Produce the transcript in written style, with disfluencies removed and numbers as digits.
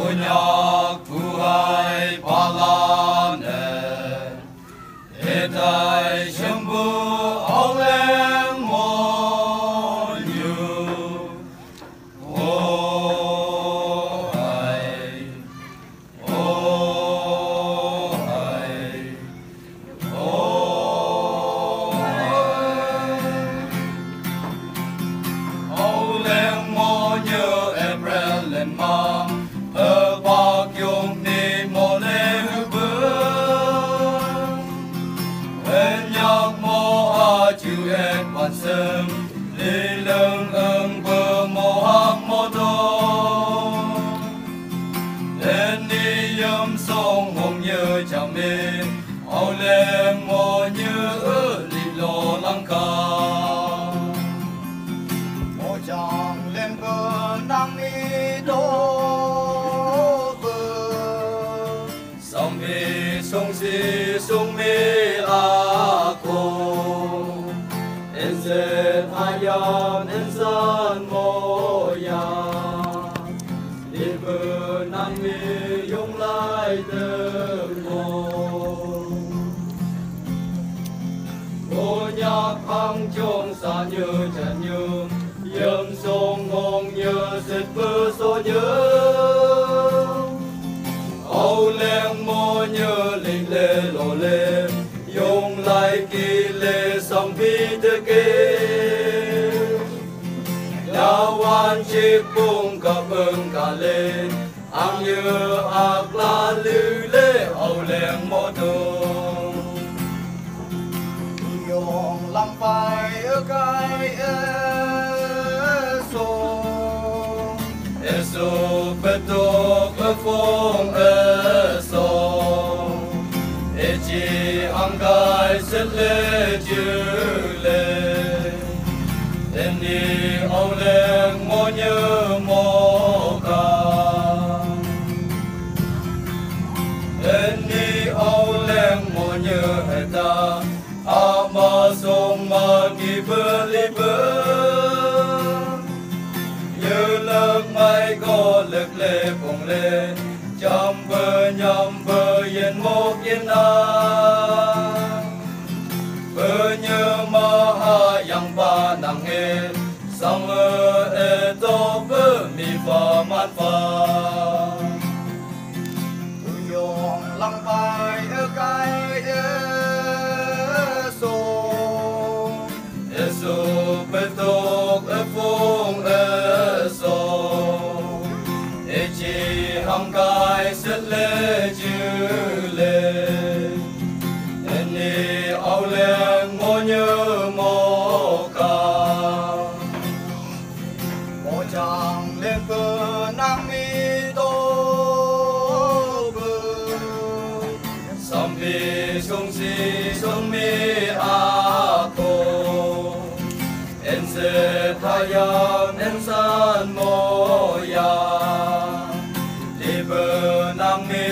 Punyak buhay palane Etai shembu oleng monyu Oh hai Oh hai Oh hai Oleng monyu April and Mom sớm lê lâng ưng bờ mô hắc mô tô lên đi yếm sông hồng như chạm bên áo lên mô như lì lô lăng ca mô chàng lên bờ nắng đi đô bờ sông mi sông si sông mi a cô Insan ayam insan moya Liber nami yung lai tương mô Cô nhạc hăng chung xa như chân như Yếm sông ngông như xịt bơ số nhớ Âu lên mô như linh lê lộ lên Yung lai kỳ lê song vi tư kê Yawan chiếc bung cặp ưng cả lê Ang như ác la lư lê âu lèng mô tung Yung lăng phai ơ cái ê sô bê tục ơ phong ơ sô Ê chi ang gai sẽ lê chữ lê Tên đi âu lên mô như mô ca Tên đi âu lên mô như hệ ta A ma sông ma kỳ bơ li bơ Như lực mai có lực lê bồng lê Chăm bơ nhằm bơ yên mốc yên Bơ như ma ha yang ba nang e Sang e to bơ mi fa man fa Tu yong lang bai e kai e so pe tok e phong e so E chi hang kai set le chư le En ni au lên mô như mô ca Mô chàng lên bờ nang mi tô bờ Sam vi sung si sung mi a cô En se thayam en san mô ya Li bờ nang mi